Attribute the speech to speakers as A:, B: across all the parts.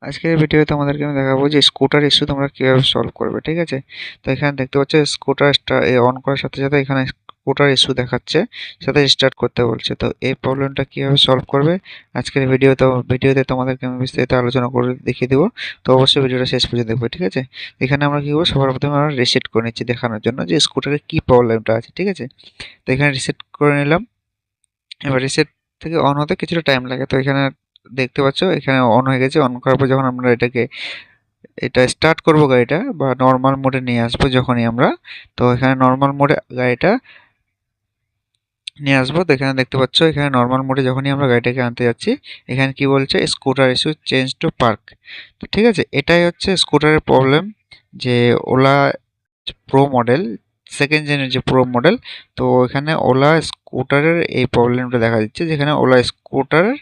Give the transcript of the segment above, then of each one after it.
A: আজকের ভিডিওতে তোমাদেরকে আমি দেখাবো যে স্কুটার ইস্যু তোমরা কিভাবে সলভ করবে, ঠিক আছে। তো এখানে দেখতে পাচ্ছ স্কুটার অন করার সাথে সাথে এখানে স্কুটার ইস্যু দেখাচ্ছে, সাথে স্টার্ট করতে বলছে। তো এই প্রবলেমটা কিভাবে সলভ করবে আজকের ভিডিওতে তোমাদেরকে আমি বিস্তারিত আলোচনা করে দেখিয়ে দেবো। তো অবশ্যই ভিডিওটা শেষ পর্যন্ত দেখবে, ঠিক আছে। এখানে আমরা কি করবো, সবার প্রথমে আমরা রিসেট করে নিচ্ছি দেখানোর জন্য যে স্কুটারের কি প্রবলেমটা আছে, ঠিক আছে। তো এখানে রিসেট করে নিলাম। এবার রিসেট থেকে অন হতে কিছুটা টাইম লাগে। তো এখানে দেখতে পাচ্ছ এখানে অন হয়ে গেছে। অন করার পর যখন আমরা এটা স্টার্ট করব গাড়িটা বা নর্মাল মোডে নিয়ে আসবো যখনই আমরা, তো এখানে নর্মাল মোডে গাড়িটা নিয়ে আসবো। তো এখানে দেখতে পাচ্ছ এখানে নর্মাল মোডে যখনই আমরা গাড়িটাকে আনতে যাচ্ছি, এখানে কি বলছে, scooter issue change to park. তো ঠিক আছে, এটাই হচ্ছে স্কুটারের প্রবলেম। যে ওলা প্রো মডেল, সেকেন্ড জেনের যে প্রো মডেল, তো এখানে ওলা স্কুটারের এই প্রবলেমটা দেখা দিচ্ছে, যেখানে ওলা স্কুটারের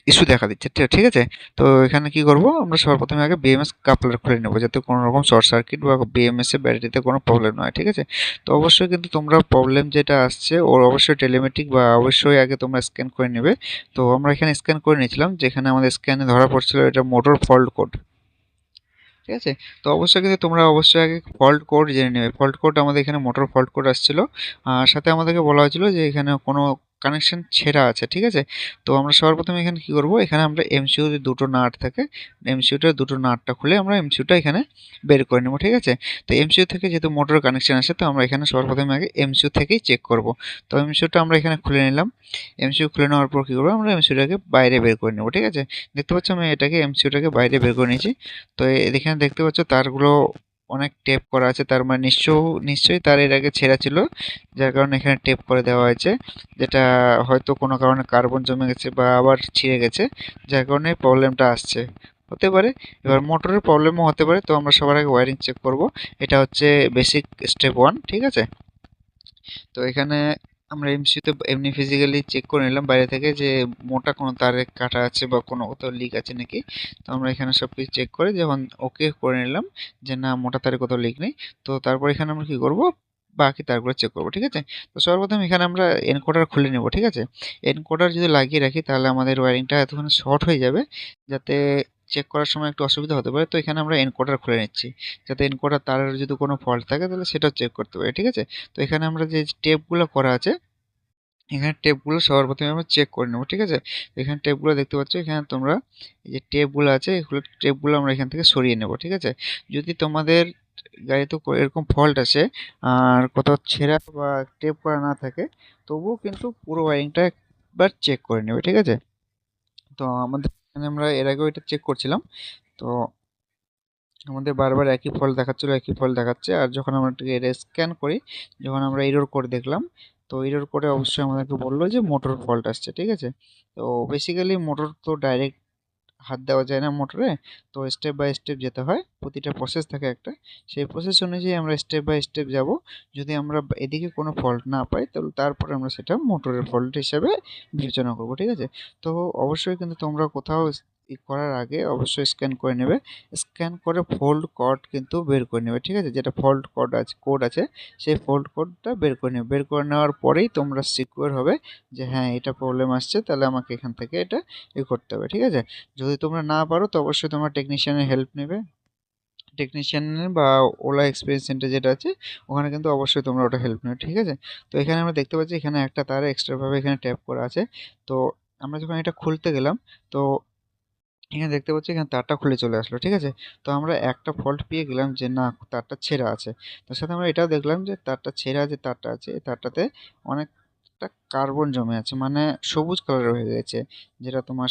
A: ইস্যু দেখা দিচ্ছে, ঠিক আছে। তো এখানে কি করব, আমরা সর্বপ্রথমে আগে বিএমএস কাপলার খুলে নেব, যাতে কোনো রকম শর্ট সার্কিট বা বিএমএস এর ব্যাটারিতে কোনো প্রবলেম না হয়, ঠিক আছে। তো অবশ্যই কিন্তু তোমরা প্রবলেম যেটা আসছে ওর অবশ্যই টেলিমেট্রিক বা অবশ্যই আগে তোমরা স্ক্যান করে নেবে। তো আমরা এখানে স্ক্যান করে নিয়েছিলাম, যেখানে আমাদের স্ক্যানে ধরা পড়ছিল এটা মোটর ফল্ট কোড, ঠিক আছে। তো অবশ্যই কিন্তু তোমরা অবশ্যই আগে ফল্ট কোড জেনে নেবে। ফল্ট কোড আমাদের এখানে মোটর ফল্ট কোড আসছিল, আর সাথে আমাদেরকে বলা হয়েছিল যে এখানে কোনো কানেকশন ছেঁড়া আছে, ঠিক আছে। তো আমরা সবার প্রথমে এখানে কি করব, এখানে আমরা এমসিইউ যে দুটো নাট থাকে, এমসিইউটার দুটো নাটটা খুলে আমরা এমসিইউটা এখানে বের করে নেব, ঠিক আছে। তো এমসিইউ থেকে যেহেতু মোটর কানেকশন আসে, তো আমরা এখানে সবার প্রথমে আগে এমসিইউ থেকেই চেক করব। তো এমসিইউটা আমরা এখানে খুলে নিলাম। এমসিইউ খুলে নেওয়ার পর কি করব, আমরা এমসিইউটাকে বাইরে বের করে নেব, ঠিক আছে। দেখতে পাচ্ছ আমি এটাকে এমসিইউটাকে বাইরে বের করে নিয়েছি। তো এখানে দেখতে পাচ্ছ তারগুলো অনেক টেপ করা আছে, তার মানে নিশ্চয়ই তার এর আগে ছেঁড়া ছিল, যার কারণে এখানে টেপ করে দেওয়া হয়েছে, যেটা হয়তো কোনো কারণে কার্বন জমে গেছে বা আবার ছিঁড়ে গেছে, যার কারণে প্রবলেমটা আসছে, হতে পারে। এবার মোটরের প্রবলেমও হতে পারে। তো আমরা সবার আগে ওয়্যারিং চেক করব। এটা হচ্ছে বেসিক স্টেপ ওয়ান, ঠিক আছে। তো এখানে আমরা এমসিইউতে এমনি ফিজিক্যালি চেক করে নিলাম বাইরে থেকে, যে মোটা কোনো তারে কাটা আছে বা কোনো কোথাও লিক আছে নাকি। তো আমরা এখানে সব কিছু চেক করে যখন ওকে করে নিলাম যে না, মোটা তারে কোথাও লিক নেই, তো তারপর এখানে আমরা কি করব, বাকি তারগুলো চেক করব, ঠিক আছে। তো সর্বপ্রথম এখানে আমরা এনকোডার খুলে নেব, ঠিক আছে। এনকোডার যদি লাগিয়ে রাখি তাহলে আমাদের ওয়্যারিংটা এতক্ষণ শর্ট হয়ে যাবে, যাতে চেক করার সময় একটু অসুবিধা হতে পারে। তো এখানে আমরা এনকোডার খুলে নিচ্ছি, যাতে এনকোডার তারের যদি কোনো ফল্ট থাকে তাহলে সেটাও চেক করতে পারি, ঠিক আছে। তো এখানে আমরা যে টেপগুলো করা আছে, এখানে টেপগুলো সবার প্রথমে আমরা চেক করে নেব, ঠিক আছে। এখানে টেপগুলো দেখতে পাচ্ছ, এখানে তোমরা এই যে টেপগুলো আছে, এগুলো টেপগুলো আমরা এখান থেকে সরিয়ে নেব, ঠিক আছে। যদি তোমাদের গাড়িতে এরকম ফল্ট আসে আর কোথাও ছেঁড়া বা টেপ করা না থাকে, তবুও কিন্তু পুরো ওয়্যারিংটা একবার চেক করে নেবে, ঠিক আছে। তো আমাদের এখানে আমরা এর আগেও এটা চেক করছিলাম। তো আমাদের বারবার একই ফল্ট দেখাচ্ছে। আর যখন আমরা এটাকে এটা স্ক্যান করি, যখন আমরা এরর কোড দেখলাম, তো এরর কোডে অবশ্যই আমাদেরকে বললো যে মোটর ফল্ট আসছে, ঠিক আছে। তো বেসিক্যালি মোটর তো ডাইরেক্ট হাত দেওয়া যায় না মোটরে, তো স্টেপ বাই স্টেপ যেতে হয়, প্রতিটা প্রসেস থাকে একটা, সেই প্রসেস অনুযায়ী আমরা স্টেপ বাই স্টেপ যাব। যদি আমরা এদিকে কোনো ফল্ট না পাই, তাহলে তারপরে আমরা সেটা মোটরের ফল্ট হিসাবে বিবেচনা করব, ঠিক আছে। তো অবশ্যই কিন্তু তোমরা কোথাও করার আগে অবশ্যই স্ক্যান করে নেবে। স্ক্যান করে ফল্ট কোড কিন্তু বের করে নেবে, ঠিক আছে। যেটা ফল্ট কোড আছে সেই ফল্ট কোডটা বের করে নেবে। বের করে নেওয়ার পরেই তোমরা সিকিউর হবে যে হ্যাঁ, এটা প্রবলেম আসছে, তাহলে আমাকে এখান থেকে এটা করতে হবে, ঠিক আছে। যদি তোমরা না পারো তো অবশ্যই তোমরা টেকনিশিয়ানের হেল্প নেবে। টেকনিশিয়ানের বা ওলা এক্সপিরিয়েন্স সেন্টার যেটা আছে, ওখানে কিন্তু অবশ্যই তোমরা ওটা হেল্প নেবে, ঠিক আছে। তো এখানে আমরা দেখতে পাচ্ছি এখানে একটা তার এক্সট্রাভাবে এখানে ট্যাপ করা আছে। তো আমরা যখন এটা খুলতে গেলাম, তো এখানে দেখতে পাচ্ছি এখানে তারটা খুলে চলে আসলো, ঠিক আছে। তো আমরা একটা ফল্ট পেয়ে গেলাম যে না, তারটা ছেঁড়া আছে। তার সাথে আমরা এটাও দেখলাম যে তারটা ছেঁড়া, যে তারটা আছে এই তারটাতে অনেকটা কার্বন জমে আছে, মানে সবুজ কালারের হয়ে গেছে। যেটা তোমার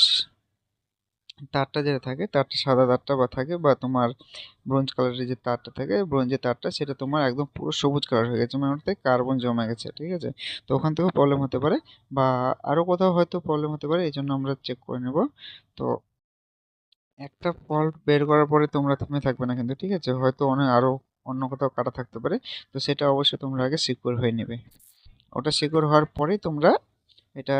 A: তারটা যেটা থাকে, তারটা সাদা তারটা বা থাকে, বা তোমার ব্রোঞ্জ কালারের যে তারটা থাকে, ব্রোঞ্জের তারটা, সেটা তোমার একদম পুরো সবুজ কালার হয়ে গেছে, মানে ওটাতে কার্বন জমে গেছে, ঠিক আছে। তো ওখান থেকেও প্রবলেম হতে পারে, বা আরও কোথাও হয়তো প্রবলেম হতে পারে, এই জন্য আমরা চেক করে নেব। তো একটা ফল্ট বের করার পরে তোমরা থেমে থাকবে না কিন্তু, ঠিক আছে। হয়তো আরও অন্য কোথাও কাটা থাকতে পারে, তো সেটা অবশ্যই তোমরা আগে সিকিউর হয়ে নেবে। ওটা সিকিউর হওয়ার পরেই তোমরা এটা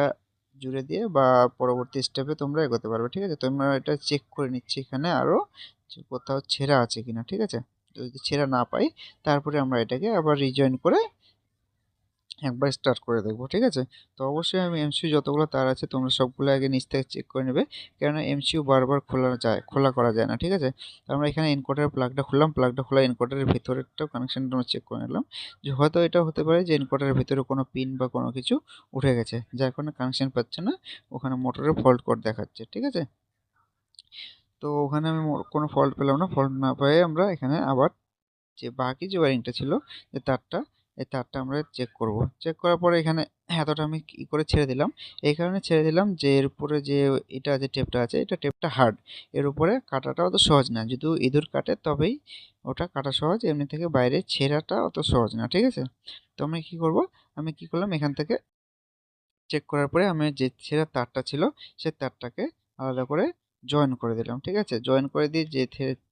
A: জুড়ে দিয়ে বা পরবর্তী স্টেপে তোমরা এগোতে পারবে, ঠিক আছে। তোমরা এটা চেক করে নিচ্ছি এখানে আরও যে কোথাও ছেঁড়া আছে কিনা, ঠিক আছে। যদি ছেঁড়া না পাই, তারপরে আমরা এটাকে আবার রিজয়েন করে একবার স্টার্ট করে দেখবো, ঠিক আছে? তো অবশ্যই আমি এমসিইউ যতগুলো তার আছে তোমরা সবগুলো আগে নিচ থেকে চেক করে নেবে, কেননা এমসিইউ বারবার খোলা করা যায় না, ঠিক আছে? তো আমরা এখানে এনকোডারের প্লাগটা খুললাম, প্লাগটা খোলা এনকোডারের ভেতরেরটাও কানেকশনটা আমরা চেক করে নিলাম, যে হয়তো এটা হতে পারে যে এনকোডারের ভেতরে কোনো পিন বা কোনো কিছু উঠে গেছে, যার কারণে কানেকশন পাচ্ছে না, ওখানে মোটরের ফল্ট কোড দেখাচ্ছে, ঠিক আছে? তো ওখানে আমি কোনো ফল্ট পেলাম না, ফল্ট না পেয়ে আমরা এখানে আবার যে বাকি যে ওয়্যারিংটা ছিল, যে তারটা, এই তারটা আমরা চেক করব। চেক করার পরে এখানে এতটা আমি কি করে ছেড়ে দিলাম, এই কারণে ছেড়ে দিলাম যে এর উপরে যে এটা যে টেপটা আছে, এটা টেপটা হার্ড, এর উপরে কাটাটা অত সহজ না, যদি ইঁদুর কাটে তবেই ওটা কাটা সহজ, এমনি থেকে বাইরে ছেঁড়াটা অত সহজ না, ঠিক আছে? তো আমি কি করব, আমি কি করলাম, এখান থেকে চেক করার পরে আমি যে ছেঁড়া তারটা ছিল সেই তারটাকে আলাদা করে জয়েন করে দিলাম, ঠিক আছে? জয়েন করে দিয়ে যে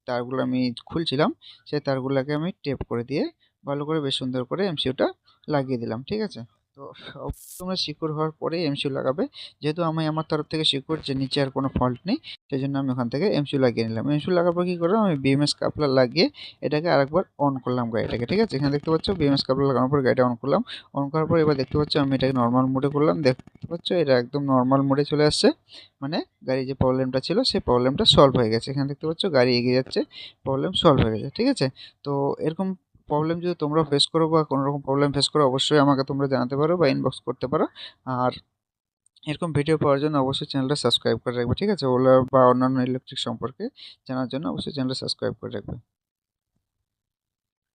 A: তারগুলো আমি খুলছিলাম সেই তারগুলোকে আমি টেপ করে দিয়ে ভালো করে বেশ সুন্দর করে এমসিইউটা লাগিয়ে দিলাম, ঠিক আছে? তো তোমরা সিকিউর হওয়ার পরে এমসিইউ লাগাবে, যেহেতু আমি আমার তরফ থেকে সিকিউর যে নিচে আর কোনো ফল্ট নেই, সেই জন্য আমি ওখান থেকে এমসিইউ লাগিয়ে নিলাম। এমসিইউ লাগার পর কী করলাম, আমি বিএমএস কাপলার লাগিয়ে এটাকে আরেকবার অন করলাম গাড়িটাকে, ঠিক আছে? এখানে দেখতে পাচ্ছ বিএমএস কাপলার লাগানোর পর গাড়িটা অন করলাম, অন করার পর এবার দেখতে পাচ্ছ আমি এটাকে নর্মাল মোডে করলাম, দেখতে পাচ্ছ এটা একদম নর্মাল মোডে চলে আসছে, মানে গাড়ির যে প্রবলেমটা ছিল সেই প্রবলেমটা সলভ হয়ে গেছে, এখানে দেখতে পাচ্ছ গাড়ি এগিয়ে যাচ্ছে, প্রবলেম সলভ হয়ে গেছে, ঠিক আছে? তো এরকম প্রবলেম যদি তোমরা ফেস করো বা কোনো রকম প্রবলেম ফেস করো, অবশ্যই আমাকে তোমরা জানাতে পারো বা ইনবক্স করতে পারো। আর এরকম ভিডিও পাওয়ার জন্য অবশ্যই চ্যানেলটা সাবস্ক্রাইব করে রাখবে, ঠিক আছে? ওলা বা অন্যান্য ইলেকট্রিক সম্পর্কে জানার জন্য অবশ্যই চ্যানেলটা সাবস্ক্রাইব করে রাখবে।